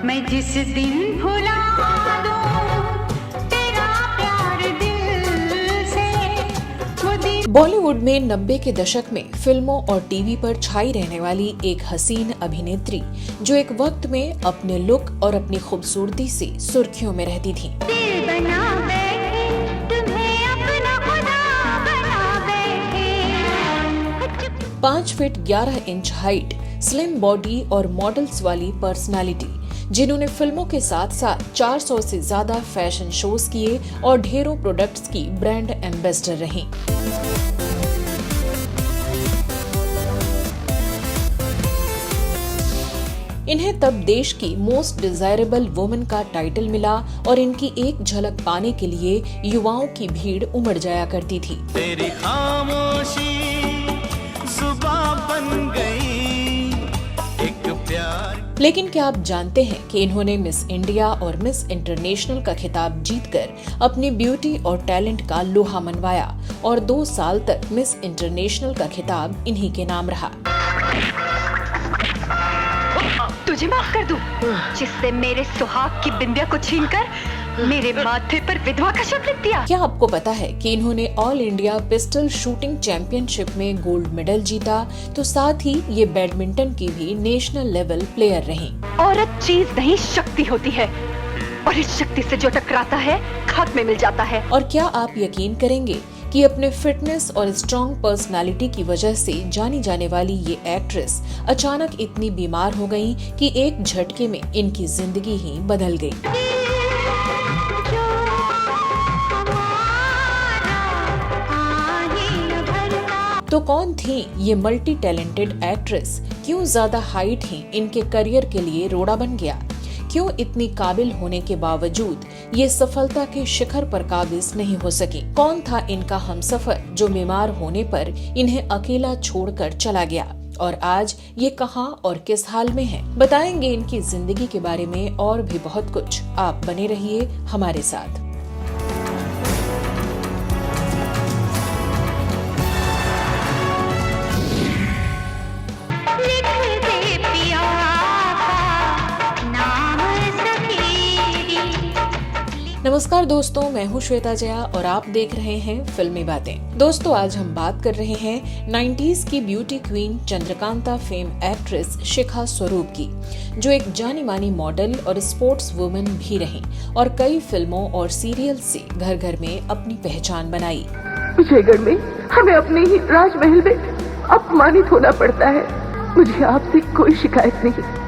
मैं जिस दिन भुला दूं तेरा प्यार दिल से वो दिन। बॉलीवुड में 90 के दशक में फिल्मों और टीवी पर छाई रहने वाली एक हसीन अभिनेत्री जो एक वक्त में अपने लुक और अपनी खूबसूरती से सुर्खियों में रहती थी। दिल बना बैठे तुम्हें अपना खुदा बना बैठे। 5 feet 11 inch height, slim body और मॉडल्स वाली पर्सनालिटी, जिन्होंने फिल्मों के साथ साथ 400 से ज्यादा फैशन शोज किए और ढेरों प्रोडक्ट्स की ब्रांड एम्बेसडर रहीं। इन्हें तब देश की मोस्ट डिजायरेबल वुमेन का टाइटल मिला और इनकी एक झलक पाने के लिए युवाओं की भीड़ उमड़ जाया करती थी। तेरी खामोशी जुबां बन गई एक प्यार। लेकिन क्या आप जानते हैं कि इन्होंने मिस इंडिया और मिस इंटरनेशनल का खिताब जीतकर अपनी ब्यूटी और टैलेंट का लोहा मनवाया और 2 साल तक मिस इंटरनेशनल का खिताब इन्हीं के नाम रहा। तुझे माफ कर दूं, जिससे मेरे सुहाग की बिंदिया को छीनकर मेरे माथे पर विधवा का शब्द लिख दिया। क्या आपको पता है कि इन्होंने all India pistol shooting championship में गोल्ड मेडल जीता, तो साथ ही ये बैडमिंटन की भी नेशनल लेवल प्लेयर रहीं। औरत चीज नहीं शक्ति होती है और इस शक्ति से जो टकराता है खाक में मिल जाता है। और क्या आप यकीन करेंगे कि अपने फिटनेस और स्ट्रॉन्ग पर्सनालिटी की वजह से जानी जाने वाली ये एक्ट्रेस अचानक इतनी बीमार हो गई कि एक झटके में इनकी जिंदगी ही बदल गई। तो कौन थी ये मल्टी टैलेंटेड एक्ट्रेस? क्यों ज्यादा हाइट ही इनके करियर के लिए रोड़ा बन गया? क्यों इतनी काबिल होने के बावजूद ये सफलता के शिखर पर काबिज नहीं हो सकी? कौन था इनका हमसफर जो बीमार होने पर इन्हें अकेला छोड़कर चला गया? और आज ये कहां और किस हाल में है? बताएंगे इनकी जिंदगी के बारे में और भी बहुत कुछ। आप बने रहिए हमारे साथ। नमस्कार दोस्तों, मैं हूँ श्वेता जया और आप देख रहे हैं फिल्मी बातें। दोस्तों, आज हम बात कर रहे हैं 90s की beauty queen Chandrakanta fame actress Shikha Swaroop की, जो एक जानी मानी मॉडल और स्पोर्ट्स वुमेन भी रही और कई फिल्मों और सीरियल से घर घर में अपनी पहचान बनाई। विजयगढ़ में हमें अपने ही राजमहल में अपमानित होना पड़ता है। मुझे आपसे कोई शिकायत नहीं,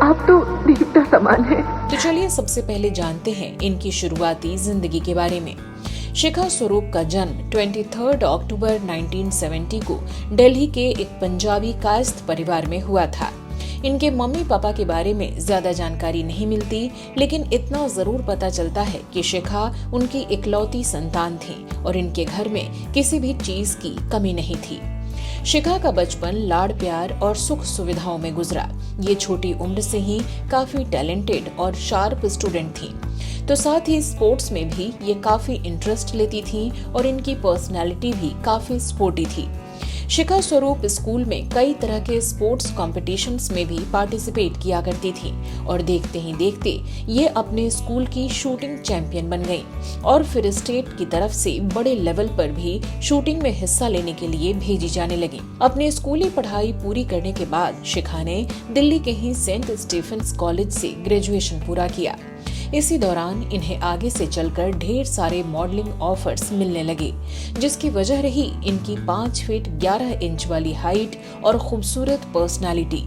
आप तो देवता समान हैं। तो चलिए सबसे पहले जानते हैं इनकी शुरुआती जिंदगी के बारे में। शिखा स्वरूप का जन्म 23 अक्टूबर 1970 को दिल्ली के एक पंजाबी कायस्थ परिवार में हुआ था। इनके मम्मी पापा के बारे में ज्यादा जानकारी नहीं मिलती, लेकिन इतना जरूर पता चलता है कि शिखा उनकी इकलौती संतान थी और इनके घर में किसी भी चीज की कमी नहीं थी। शिखा का बचपन लाड़ प्यार और सुख सुविधाओं में गुजरा। ये छोटी उम्र से ही काफी टैलेंटेड और शार्प स्टूडेंट थी, तो साथ ही स्पोर्ट्स में भी ये काफी इंटरेस्ट लेती थी और इनकी पर्सनैलिटी भी काफी स्पोर्टी थी। शिखा स्वरूप स्कूल में कई तरह के स्पोर्ट्स कॉम्पिटिशन्स में भी पार्टिसिपेट किया करती थी और देखते ही देखते ये अपने स्कूल की शूटिंग चैंपियन बन गई और फिर स्टेट की तरफ से बड़े लेवल पर भी शूटिंग में हिस्सा लेने के लिए भेजी जाने लगी। अपनी स्कूली पढ़ाई पूरी करने के बाद शिखा ने दिल्ली के ही सेंट स्टीफेंस कॉलेज से ग्रेजुएशन पूरा किया। इसी दौरान इन्हें आगे से चलकर ढेर सारे मॉडलिंग ऑफर्स मिलने लगे, जिसकी वजह रही इनकी 5 फीट 11 इंच वाली हाइट और खूबसूरत पर्सनालिटी।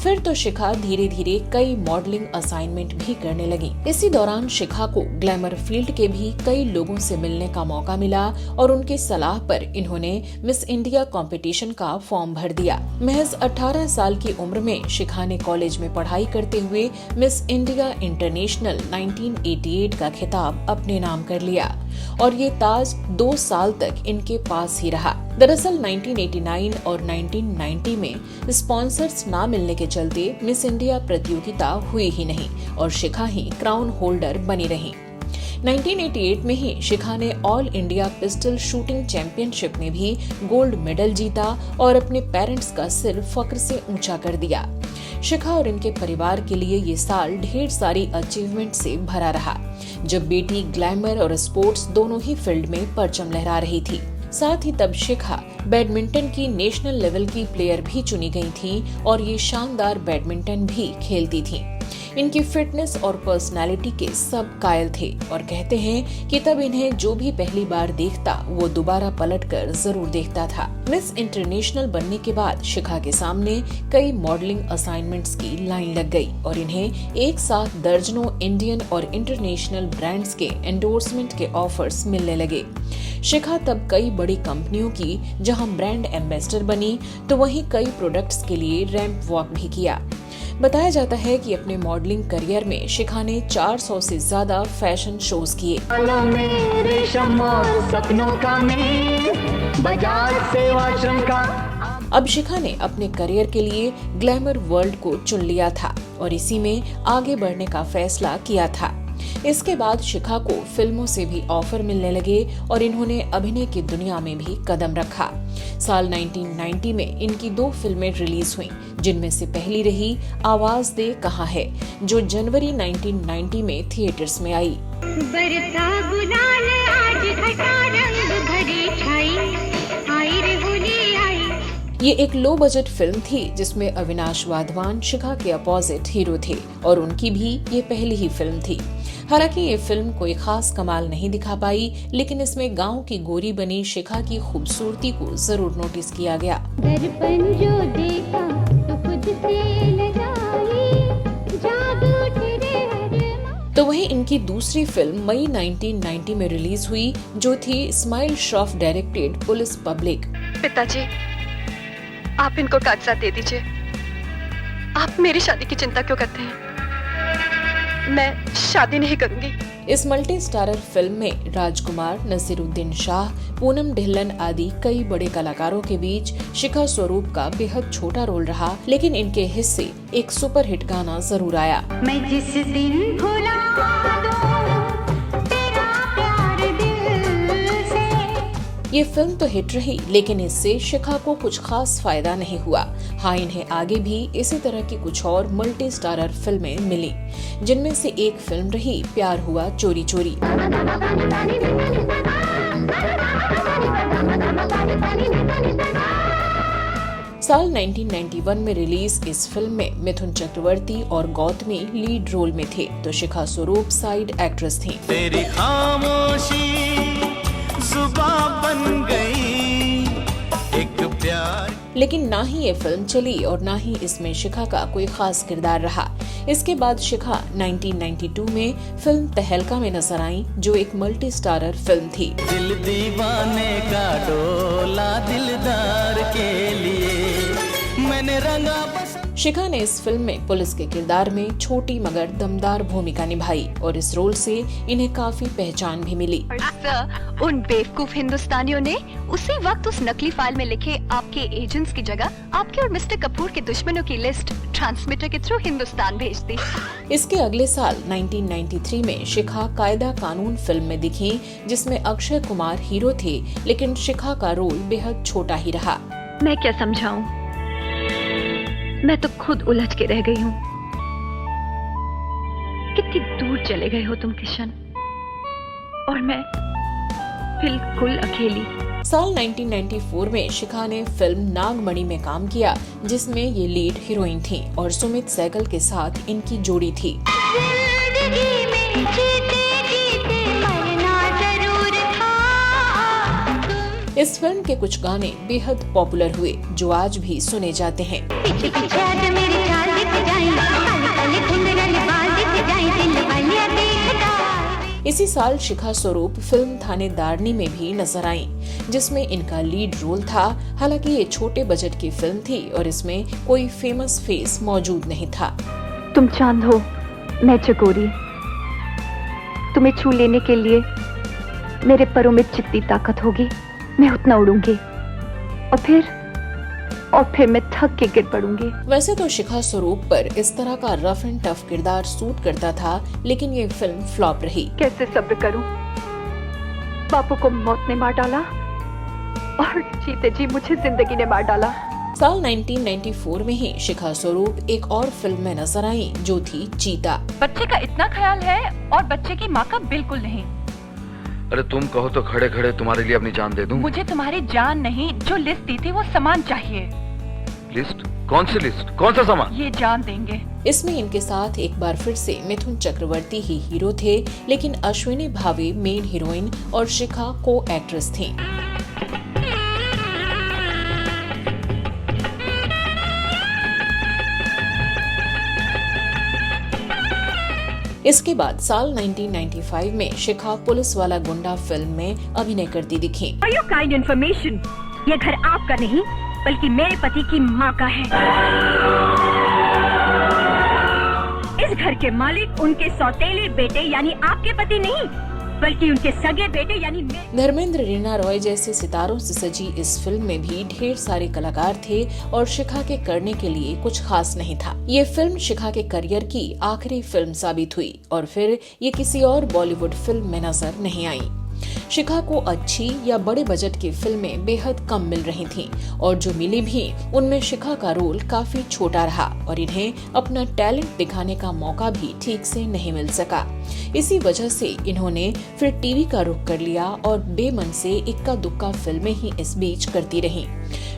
फिर तो शिखा धीरे धीरे कई मॉडलिंग असाइनमेंट भी करने लगी। इसी दौरान शिखा को ग्लैमर फील्ड के भी कई लोगों से मिलने का मौका मिला और उनकी सलाह पर इन्होंने मिस इंडिया कंपटीशन का फॉर्म भर दिया। महज 18 साल की उम्र में शिखा ने कॉलेज में पढ़ाई करते हुए मिस इंडिया इंटरनेशनल 1988 का खिताब अपने नाम कर लिया और ये ताज 2 साल तक इनके पास ही रहा। दरअसल 1989 और 1990 में स्पॉन्सर्स ना मिलने के चलते मिस इंडिया प्रतियोगिता हुई ही नहीं और शिखा ही क्राउन होल्डर बनी रही। 1988 में ही शिखा ने all India pistol shooting championship में भी गोल्ड मेडल जीता और अपने पेरेंट्स का सिर फक्र से ऊंचा कर दिया। शिखा और इनके परिवार के लिए ये साल ढेर सारी अचीवमेंट से भरा रहा, जब बेटी ग्लैमर और स्पोर्ट्स दोनों ही फील्ड में परचम लहरा रही थी। साथ ही तब शिखा बैडमिंटन की नेशनल लेवल की प्लेयर भी चुनी गई थी और ये शानदार बैडमिंटन भी खेलती थी। इनकी फिटनेस और पर्सनालिटी के सब कायल थे और कहते हैं कि तब इन्हें जो भी पहली बार देखता वो दोबारा पलटकर जरूर देखता था। मिस इंटरनेशनल बनने के बाद शिखा के सामने कई मॉडलिंग असाइनमेंट्स की लाइन लग गई और इन्हें एक साथ दर्जनों इंडियन और इंटरनेशनल ब्रांड्स के एंडोर्समेंट के ऑफर्स मिलने लगे। शिखा तब कई बड़ी कंपनियों की जहां ब्रांड एम्बेसडर बनी तो वहीं कई प्रोडक्ट्स के लिए रैंप वॉक भी किया। बताया जाता है कि अपने मॉडलिंग करियर में शिखा ने 400 से ज्यादा फैशन शोज किए। अब शिखा ने अपने करियर के लिए ग्लैमर वर्ल्ड को चुन लिया था और इसी में आगे बढ़ने का फैसला किया था। इसके बाद शिखा को फिल्मों से भी ऑफर मिलने लगे और इन्होंने अभिनय की दुनिया में भी कदम रखा। साल 1990 में इनकी 2 फिल्में रिलीज हुईं, जिनमें से पहली रही आवाज दे कहाँ है, जो जनवरी 1990 में थिएटर्स में आई। बरसा गुलाल आज घटा रंग भरी छाई, आई रे होली आई। ये एक लो बजट फिल्म थी जिसमें अविनाश वाधवान शिखा के अपोजिट हीरो थे और उनकी भी ये पहली ही फिल्म थी। हालांकि ये फिल्म कोई खास कमाल नहीं दिखा पाई, लेकिन इसमें गांव की गोरी बनी शिखा की खूबसूरती को जरूर नोटिस किया गया। दर्पण जो देखा तो खुद से लगाई, जादू तेरे हर तो वहीं इनकी दूसरी फिल्म मई 1990 में रिलीज हुई, जो थी smile Shroff directed police public. पिताजी, आप इनको कागजात दे दीजिए। आप मेरी शादी की चिंता क्यों करते हैं? मैं शादी नहीं करूंगी। इस मल्टी स्टारर फिल्म में राजकुमार, नसीरुद्दीन शाह, पूनम ढिल्लन आदि कई बड़े कलाकारों के बीच शिखा स्वरूप का बेहद छोटा रोल रहा, लेकिन इनके हिस्से एक सुपरहिट गाना जरूर आया। मैं जिस दिन भुला दूं तेरा प्यार दिल से। ये फिल्म तो हिट रही, लेकिन इससे शिखा को कुछ खास फायदा नहीं हुआ। हाँ, इन्हें आगे भी इसी तरह की कुछ और मल्टी स्टारर फिल्में मिली, जिनमें से एक फिल्म रही प्यार हुआ चोरी चोरी। साल 1991 में रिलीज इस फिल्म में मिथुन चक्रवर्ती और गौतमी लीड रोल में थे, तो शिखा स्वरूप साइड एक्ट्रेस थीं। तेरी खामोशी जुबां बन गई एक प्यार। लेकिन ना ही ये फिल्म चली और ना ही इसमें शिखा का कोई खास किरदार रहा। इसके बाद शिखा 1992 में फिल्म तहलका में नजर आई, जो एक मल्टी स्टारर फिल्म थी। दिल दीवाने का डोला दिलदार के लिए मैंने रंगा बस। शिखा ने इस फिल्म में पुलिस के किरदार में छोटी मगर दमदार भूमिका निभाई और इस रोल से इन्हें काफी पहचान भी मिली। सर, उन बेवकूफ हिंदुस्तानियों ने उसी वक्त उस नकली फाइल में लिखे आपके एजेंट्स की जगह आपके और मिस्टर कपूर के दुश्मनों की लिस्ट ट्रांसमीटर के थ्रू हिंदुस्तान भेज दी। इसके अगले साल 1993 में शिखा कायदा कानून फिल्म में दिखी, जिसमें अक्षय कुमार हीरो थे, लेकिन शिखा का रोल बेहद छोटा ही रहा। मैं क्या समझाऊं? मैं तो खुद उलझ के रह गई हूँ। कितनी दूर चले गए हो तुम किशन, और मैं बिल्कुल अकेली। साल 1994 में शिखा ने फिल्म नागमणि में काम किया, जिसमें ये लीड हीरोइन थीं और सुमित सहगल के साथ इनकी जोड़ी थी। जिंदगी में जीते जीते मरना जरूर था। इस फिल्म के कुछ गाने बेहद पॉपुलर हुए, जो आज भी सुने जाते हैं। पीछे पीछे आज मेरे चाल दिख जाएं, काले काले घुंघराले बाल दिख जाएं, दिल वालिया देखता। इसी साल शिखा स्वरूप फिल्म थानेदारनी में भी नजर आई, जिसमें इनका लीड रोल था। हालांकि ये छोटे बजट की फिल्म थी और इसमें कोई फेमस फेस मौजूद नहीं था। तुम चांद हो, मैं चकोरी। तुम्हें छू लेने के लिए मेरे पैरों में जितनी ताकत होगी, मैं उतना उड़ूंगी, और फिर मैं थक के गिर पड़ूंगी। वैसे तो शिखा स्वरूप पर इस तरह का रफ एंड टफ किरदार सूट करता था, लेकिन ये फिल्म फ्लॉप रही। कैसे सब्र करूं? बापू को मौत ने मार डाला और जीते जी मुझे जिंदगी ने मार डाला। साल 1994 में ही शिखा स्वरूप एक और फिल्म में नजर आई जो थी चीता। बच्चे का इतना ख्याल है और बच्चे की माँ का बिल्कुल नहीं। अरे तुम कहो तो खड़े खड़े तुम्हारे लिए अपनी जान दे दूं। मुझे तुम्हारी जान नहीं, जो लिस्ट दी थी वो सामान चाहिए। लिस्ट? कौन सी लिस्ट? कौन सा सामान? ये जान देंगे। इसमें इनके साथ एक बार फिर से मिथुन चक्रवर्ती ही हीरो थे, लेकिन अश्विनी भावे मेन हीरोइन और शिखा को एक्ट्रेस थीं। इसके बाद साल 1995 में शिखा पुलिस वाला गुंडा फिल्म में अभिनय करती दिखी। For your kind information, ये घर आपका नहीं बल्कि मेरे पति की माँ का है। इस घर के मालिक उनके सौतेले बेटे यानी आपके पति नहीं बल्कि उनके सगे बेटे यानी धर्मेंद्र, रीना रॉय जैसे सितारों से सजी इस फिल्म में भी ढेर सारे कलाकार थे और शिखा के करने के लिए कुछ खास नहीं था। ये फिल्म शिखा के करियर की आखिरी फिल्म साबित हुई और फिर ये किसी और बॉलीवुड फिल्म में नजर नहीं आई। शिखा को अच्छी या बड़े बजट की फिल्में बेहद कम मिल रही थीं और जो मिली भी उनमें शिखा का रोल काफी छोटा रहा और इन्हें अपना टैलेंट दिखाने का मौका भी ठीक से नहीं मिल सका। इसी वजह से इन्होंने फिर टीवी का रुख कर लिया और बेमन से इक्का दुक्का फिल्में ही इस बीच करती रहीं।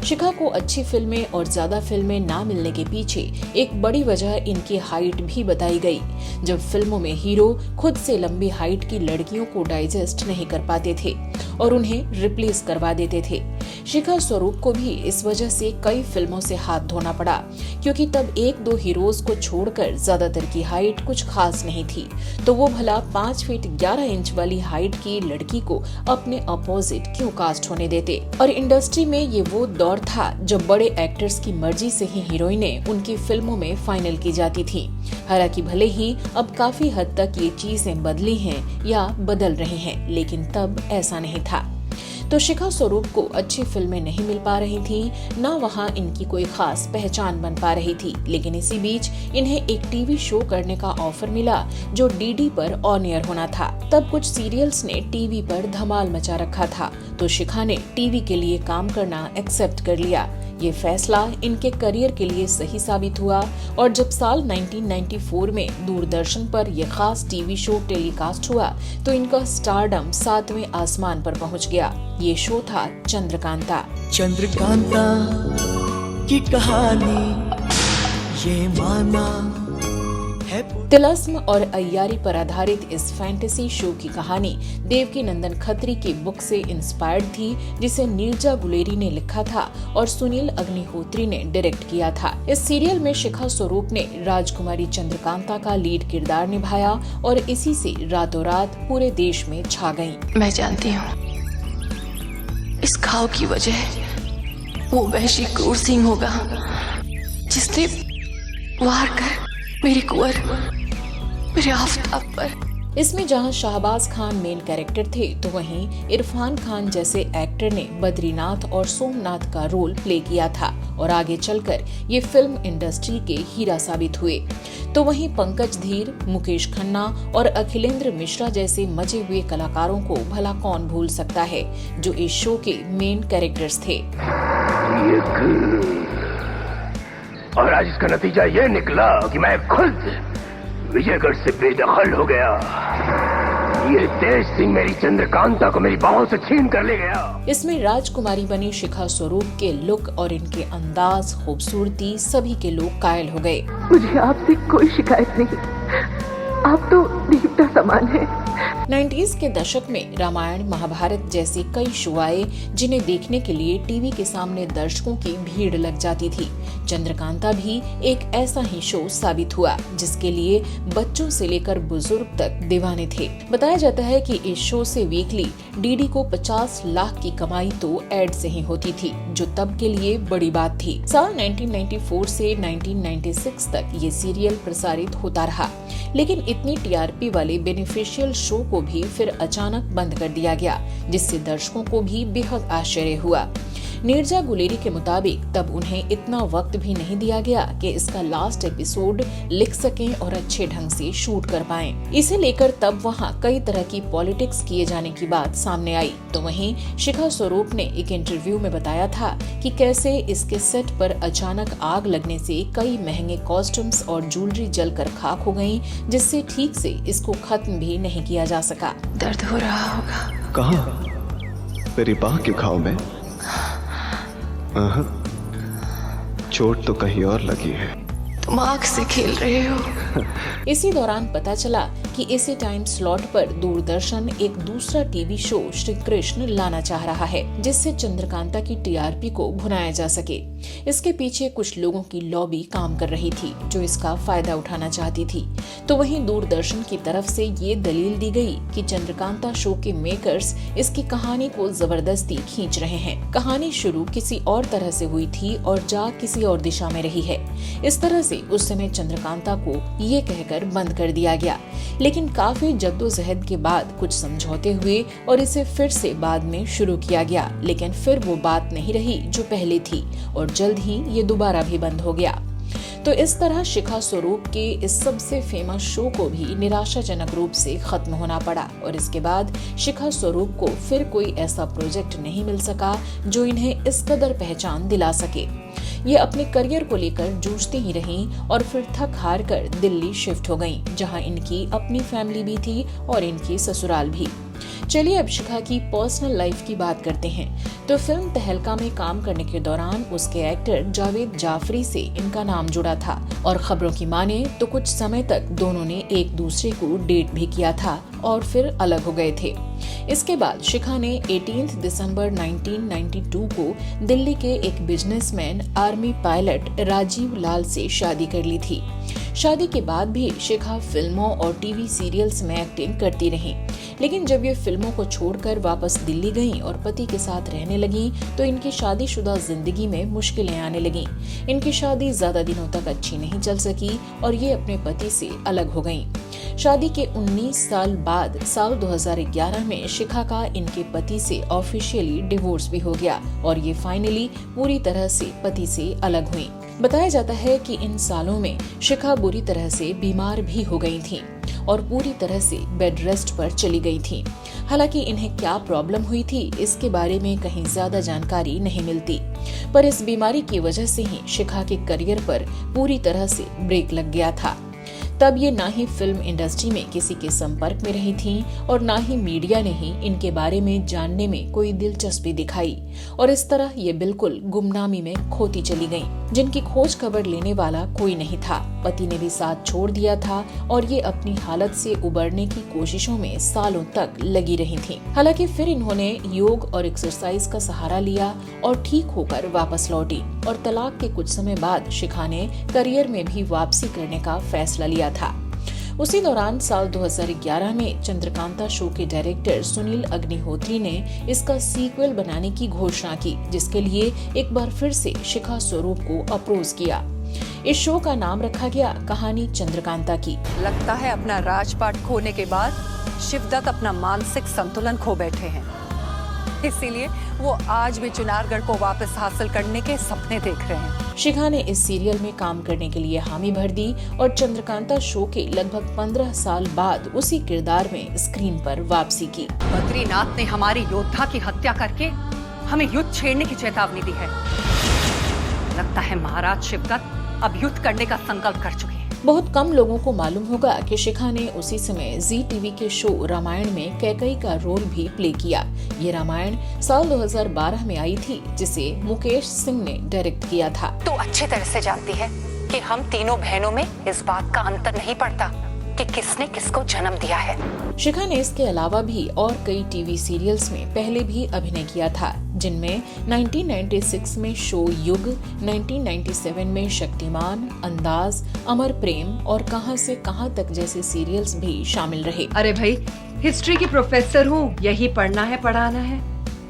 शिखा को अच्छी फिल्में और ज्यादा फिल्में ना मिलने के पीछे एक बड़ी वजह इनकी हाइट भी बताई गई। जब फिल्मों में हीरो खुद से लंबी हाइट की लड़कियों को डाइजेस्ट नहीं कर पाते थे और उन्हें रिप्लेस करवा देते थे। शिखा स्वरूप को भी इस वजह से कई फिल्मों से हाथ धोना पड़ा, क्योंकि तब 1-2 हीरोज को छोड़कर ज्यादातर की हाइट कुछ खास नहीं थी, तो वो भला 5 फीट 11 इंच वाली हाइट की लड़की को अपने अपोजिट क्यों कास्ट होने देते। और इंडस्ट्री में ये वो दौर था जब बड़े एक्टर्स की मर्जी से ही हीरोइनें उनकी फिल्मों में फाइनल की जाती थी। हालांकि भले ही अब काफी हद तक ये चीजें बदली हैं या बदल रही हैं, लेकिन तब ऐसा नहीं था। तो शिखा स्वरूप को अच्छी फिल्में नहीं मिल पा रही थी, न वहाँ इनकी कोई खास पहचान बन पा रही थी। लेकिन इसी बीच इन्हें एक टीवी शो करने का ऑफर मिला जो डीडी पर ऑन एयर होना था। तब कुछ सीरियल्स ने टीवी पर धमाल मचा रखा था, तो शिखा ने टीवी के लिए काम करना एक्सेप्ट कर लिया। ये फैसला इनके करियर के लिए सही साबित हुआ और जब साल 1994 में दूरदर्शन पर यह खास टीवी शो टेलीकास्ट हुआ तो इनका स्टारडम 7वें आसमान पर पहुंच गया। ये शो था चंद्रकांता। चंद्रकांता की कहानी ये माना है। तिलस्म और अय्यारी पर आधारित इस फैंटेसी शो की कहानी देवकी नंदन खत्री की बुक से इंस्पायर्ड थी, जिसे नीरजा गुलेरी ने लिखा था और सुनील अग्निहोत्री ने डायरेक्ट किया था। इस सीरियल में शिखा स्वरूप ने राजकुमारी चंद्रकांता का लीड किरदार निभाया और इसी से रातों रात पूरे देश में छा गईं। मैं जानती हूँ इस घाव की वजह वो वहशी क्रूर सिंह होगा जिसने वार कर मेरी कुंवर मेरे आफताब पर। इसमें जहां शाहबाज खान मेन कैरेक्टर थे, तो वहीं इरफान खान जैसे एक्टर ने बद्रीनाथ और सोमनाथ का रोल प्ले किया था और आगे चलकर ये फिल्म इंडस्ट्री के हीरा साबित हुए। तो वहीं पंकज धीर, मुकेश खन्ना और अखिलेंद्र मिश्रा जैसे मजे हुए कलाकारों को भला कौन भूल सकता है, जो इस शो के मेन कैरेक्टर्स थे। और आज इसका नतीजा ये निकला कि मैं खुद विजयगढ़ से बेदखल हो गया। ये तेज सिंह मेरी चंद्रकांता को मेरी बाहों से छीन कर ले गया। इसमें राजकुमारी बनी शिखा स्वरूप के लुक और इनके अंदाज, खूबसूरती सभी के लोग कायल हो गए। मुझे आपसे कोई शिकायत नहीं, आप तो देवता समान हैं। 90s के दशक में रामायण, महाभारत जैसे कई शो आए जिन्हें देखने के लिए टीवी के सामने दर्शकों की भीड़ लग जाती थी। चंद्रकांता भी एक ऐसा ही शो साबित हुआ जिसके लिए बच्चों से लेकर बुजुर्ग तक दीवाने थे। बताया जाता है कि इस शो से वीकली डीडी को 50 लाख की कमाई तो एड से ही होती थी, जो तब के लिए बड़ी बात थी। साल 1994 से 1996 तक ये सीरियल प्रसारित होता रहा, लेकिन इतनी टीआरपी वाले बेनिफिशियल शो को भी फिर अचानक बंद कर दिया गया, जिससे दर्शकों को भी बेहद आश्चर्य हुआ। नीरजा गुलेरी के मुताबिक तब उन्हें इतना वक्त भी नहीं दिया गया कि इसका लास्ट एपिसोड लिख सकें और अच्छे ढंग से शूट कर पाएं। इसे लेकर तब वहां कई तरह की पॉलिटिक्स किए जाने की बात सामने आई। तो वहीं शिखा स्वरूप ने एक इंटरव्यू में बताया था कि कैसे इसके सेट पर अचानक आग लगने से कई महंगे कॉस्ट्यूम्स और ज्वेलरी जलकर खाक हो गयी, जिससे ठीक से इसको खत्म भी नहीं किया जा सका। दर्द हो रहा होगा। कहाँ? मेरी बाह के घाव में? चोट तो कहीं और लगी है। तुम आग से खेल रहे हो। इसी दौरान पता चला कि इसी टाइम स्लॉट पर दूरदर्शन एक दूसरा टीवी शो श्री कृष्ण लाना चाह रहा है, जिससे चंद्रकांता की टीआरपी को भुनाया जा सके। इसके पीछे कुछ लोगों की लॉबी काम कर रही थी जो इसका फायदा उठाना चाहती थी। तो वहीं दूरदर्शन की तरफ से ये दलील दी गई कि चंद्रकांता शो के मेकर्स इसकी कहानी को जबरदस्ती खींच रहे हैं। कहानी शुरू किसी और तरह से हुई थी और जा किसी और दिशा में रही है। इस तरह से उस समय चंद्रकांता को ये कहकर बंद कर दिया गया, लेकिन काफी जद्दोजहद के बाद कुछ समझौते हुए और इसे फिर से बाद में शुरू किया गया, लेकिन फिर वो बात नहीं रही जो पहले थी और जल्द ही ये दोबारा भी बंद हो गया। तो इस तरह शिखा स्वरूप के इस सबसे फेमस शो को भी निराशाजनक रूप से खत्म होना पड़ा और इसके बाद शिखा स्वरूप को फिर कोई ऐसा प्रोजेक्ट नहीं मिल सका जो इन्हें इस कदर पहचान दिला सके। ये अपने करियर को लेकर जूझती ही रहीं और फिर थक हार कर दिल्ली शिफ्ट हो गईं, जहां इनकी अपनी फैमिली भी थी और इनकी ससुराल भी। चलिए अब शिखा की पर्सनल लाइफ की बात करते हैं। तो फिल्म तहलका में काम करने के दौरान उसके एक्टर जावेद जाफरी से इनका नाम जुड़ा था और खबरों की माने तो कुछ समय तक दोनों ने एक दूसरे को डेट भी किया था और फिर अलग हो गए थे। इसके बाद शिखा ने 18 दिसंबर 1992 को दिल्ली के एक बिजनेसमैन आर्मी पायलट राजीव लाल से शादी कर ली थी। शादी के बाद भी शिखा फिल्मों और टीवी सीरियल्स में एक्टिंग करती रहीं, लेकिन जब ये फिल्मों को छोड़कर वापस दिल्ली गईं और पति के साथ रहने लगीं, तो इनकी शादीशुदा जिंदगी में मुश्किलें आने लगीं। इनकी शादी ज्यादा दिनों तक अच्छी नहीं चल सकी और ये अपने पति से अलग हो गईं। शादी के 19 साल बाद साल 2011 में शिखा का इनके पति से ऑफिशियली डिवोर्स भी हो गया और ये फाइनली पूरी तरह से पति से अलग हुई। बताया जाता है कि इन सालों में शिखा बुरी तरह से बीमार भी हो गई थीं और पूरी तरह से बेड रेस्ट पर चली गई थीं। हालांकि इन्हें क्या प्रॉब्लम हुई थी इसके बारे में कहीं ज्यादा जानकारी नहीं मिलती, पर इस बीमारी की वजह से ही शिखा के करियर पर पूरी तरह से ब्रेक लग गया था। तब ये ना ही फिल्म इंडस्ट्री में किसी के संपर्क में रही थीं और ना ही मीडिया ने ही इनके बारे में जानने में कोई दिलचस्पी दिखाई और इस तरह ये बिल्कुल गुमनामी में खोती चली गईं, जिनकी खोज खबर लेने वाला कोई नहीं था। पति ने भी साथ छोड़ दिया था और ये अपनी हालत से उबरने की कोशिशों में सालों तक लगी रही थीं। हालांकि फिर इन्होंने योग और एक्सरसाइज का सहारा लिया और ठीक होकर वापस लौटी और तलाक के कुछ समय बाद शिखा ने करियर में भी वापसी करने का फैसला लिया था। उसी दौरान साल 2011 में चंद्रकांता शो के डायरेक्टर सुनील अग्निहोत्री ने इसका सीक्वल बनाने की घोषणा की, जिसके लिए एक बार फिर से शिखा स्वरूप को अप्रोच किया। इस शो का नाम रखा गया कहानी चंद्रकांता की। लगता है अपना राजपाट खोने के बाद शिवदत्त अपना मानसिक संतुलन खो बैठे हैं, इसीलिए वो आज भी चुनारगढ़ को वापस हासिल करने के सपने देख रहे हैं। शिखा ने इस सीरियल में काम करने के लिए हामी भर दी और चंद्रकांता शो के लगभग 15 साल बाद उसी किरदार में स्क्रीन पर वापसी की। बद्रीनाथ ने हमारे योद्धा की हत्या करके हमें युद्ध छेड़ने की चेतावनी दी है। लगता है महाराज शिवदत्त अब युद्ध करने का संकल्प कर चुके हैं। बहुत कम लोगों को मालूम होगा कि शिखा ने उसी समय जी टीवी के शो रामायण में कैकई का रोल भी प्ले किया। ये रामायण साल 2012 में आई थी, जिसे मुकेश सिंह ने डायरेक्ट किया था। तो अच्छी तरह से जानती है कि हम तीनों बहनों में इस बात का अंतर नहीं पड़ता कि किसने किसको जन्म दिया है। शिखा ने इसके अलावा भी और कई टीवी सीरियल्स में पहले भी अभिनय किया था, जिनमें 1996 में शो युग, 1997 में शक्तिमान, अंदाज, अमर प्रेम और कहां से कहां तक जैसे सीरियल्स भी शामिल रहे। अरे भाई, हिस्ट्री की प्रोफेसर हूँ, यही पढ़ना है, पढ़ाना है।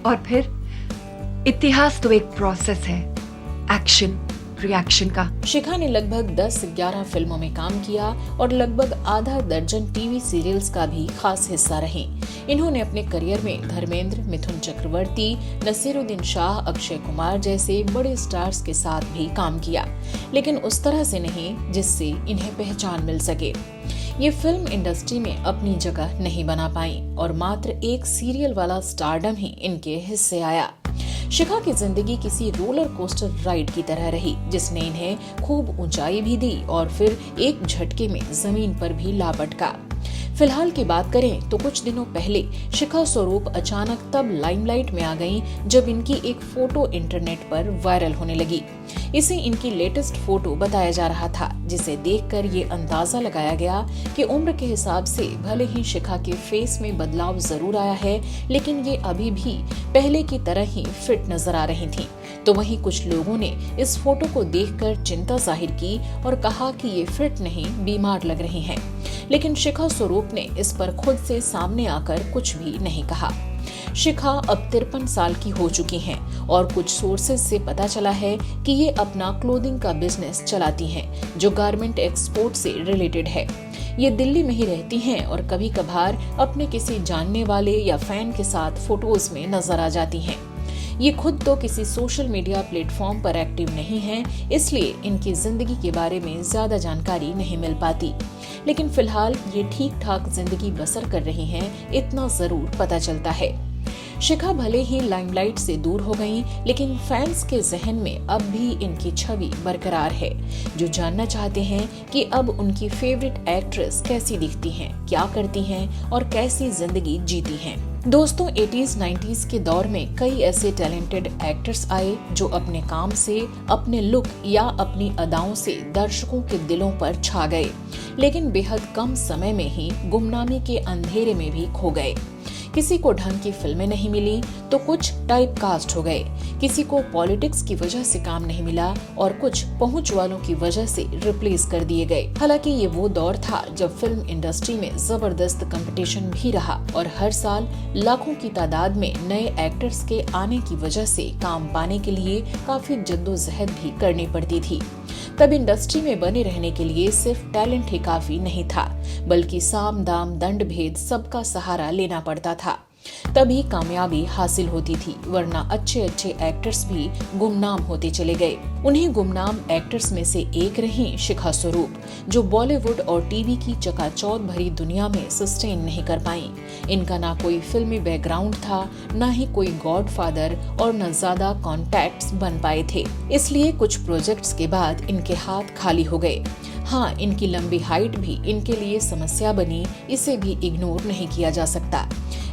और फिर इतिहास तो एक प्रोसेस है, एक्शन, रिएक्शन का। शिखा ने लगभग 10-11 फिल्मों में काम किया और लगभग आधा दर्जन टीवी सीरियल्स का भी खास हिस्सा रही। इन्होंने अपने करियर में धर्मेंद्र, मिथुन चक्रवर्ती, नसीरुद्दीन शाह, अक्षय कुमार जैसे बड़े स्टार्स के साथ भी काम किया, लेकिन उस तरह से नहीं जिससे इन्हें पहचान मिल सके। ये फिल्म इंडस्ट्री में अपनी जगह नहीं बना पाई और मात्र एक सीरियल वाला स्टारडम ही इनके हिस्से आया। शिखा की जिंदगी किसी रोलर कोस्टर राइड की तरह रही, जिसने इन्हें खूब ऊंचाई भी दी और फिर एक झटके में जमीन पर भी ला पटका। फिलहाल की बात करें तो कुछ दिनों पहले शिखा स्वरूप अचानक तब लाइमलाइट में आ गईं जब इनकी एक फोटो इंटरनेट पर वायरल होने लगी। इसे इनकी लेटेस्ट फोटो बताया जा रहा था, जिसे देखकर ये अंदाजा लगाया गया कि उम्र के हिसाब से भले ही शिखा के फेस में बदलाव जरूर आया है, लेकिन ये अभी भी पहले की तरह ही फिट नजर आ रही थीं। तो वहीं कुछ लोगों ने इस फोटो को देखकर चिंता जाहिर की और कहा कि ये फिट नहीं, बीमार लग रही हैं। लेकिन शिखा स्वरूप ने इस पर खुद से सामने आकर कुछ भी नहीं कहा। शिखा अब 53 साल की हो चुकी हैं और कुछ सोर्सेज से पता चला है कि ये अपना क्लोथिंग का बिजनेस चलाती हैं, जो गारमेंट एक्सपोर्ट से रिलेटेड है। ये दिल्ली में ही रहती हैं और कभी कभार अपने किसी जानने वाले या फैन के साथ फोटोज में नजर आ जाती हैं। ये खुद तो किसी सोशल मीडिया प्लेटफॉर्म पर एक्टिव नहीं हैं, इसलिए इनकी जिंदगी के बारे में ज्यादा जानकारी नहीं मिल पाती। लेकिन फिलहाल ये ठीक ठाक जिंदगी बसर कर रही हैं, इतना जरूर पता चलता है। शिखा भले ही लाइमलाइट से दूर हो गईं, लेकिन फैंस के जहन में अब भी इनकी छवि बरकरार है, जो जानना चाहते हैं कि अब उनकी फेवरेट एक्ट्रेस कैसी दिखती हैं, क्या करती हैं और कैसी जिंदगी जीती हैं। दोस्तों, 80s-90s के दौर में कई ऐसे टैलेंटेड एक्टर्स आए जो अपने काम से, अपने लुक या अपनी अदाओं से दर्शकों के दिलों पर छा गए, लेकिन बेहद कम समय में ही गुमनामी के अंधेरे में भी खो गए। किसी को ढंग की फिल्में नहीं मिली तो कुछ टाइप कास्ट हो गए, किसी को पॉलिटिक्स की वजह से काम नहीं मिला और कुछ पहुंच वालों की वजह से रिप्लेस कर दिए गए। हालांकि ये वो दौर था जब फिल्म इंडस्ट्री में जबरदस्त कंपटीशन भी रहा और हर साल लाखों की तादाद में नए एक्टर्स के आने की वजह से काम पाने के लिए काफी जद्दोजहद भी करनी पड़ती थी। तब इंडस्ट्री में बने रहने के लिए सिर्फ टैलेंट ही काफी नहीं था, बल्कि साम दाम दंड भेद सबका सहारा लेना पड़ता था, तभी कामयाबी हासिल होती थी, वरना अच्छे अच्छे एक्टर्स भी गुमनाम होते चले गए। उन्हीं गुमनाम एक्टर्स में से एक रही शिखा स्वरूप, जो बॉलीवुड और टीवी की चकाचौंध भरी दुनिया में सस्टेन नहीं कर पाई। इनका ना कोई फिल्मी बैकग्राउंड था, ना ही कोई गॉडफादर और न ज्यादा कॉन्टैक्ट्स बन पाए थे, इसलिए कुछ प्रोजेक्ट्स के बाद इनके हाथ खाली हो गए। हाँ, इनकी लंबी हाइट भी इनके लिए समस्या बनी, इसे भी इग्नोर नहीं किया जा सकता।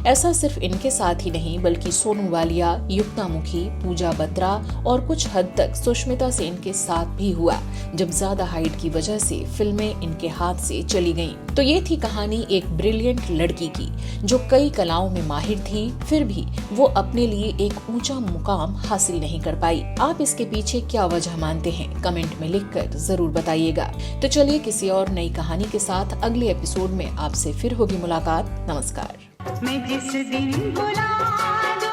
ऐसा सिर्फ इनके साथ ही नहीं, बल्कि सोनू वालिया, युक्तामुखी, पूजा बत्रा और कुछ हद तक सुष्मिता सेन के साथ भी हुआ, जब ज्यादा हाइट की वजह से फिल्में इनके हाथ से चली गईं। तो ये थी कहानी एक ब्रिलियंट लड़की की, जो कई कलाओं में माहिर थी, फिर भी वो अपने लिए एक ऊंचा मुकाम हासिल नहीं कर पाई। आप इसके पीछे क्या वजह मानते हैं, कमेंट में लिखकर जरूर बताइएगा। तो चलिए किसी और नई कहानी के साथ अगले एपिसोड में आपसे फिर होगी मुलाकात। नमस्कार। मैं जिस दिन बुला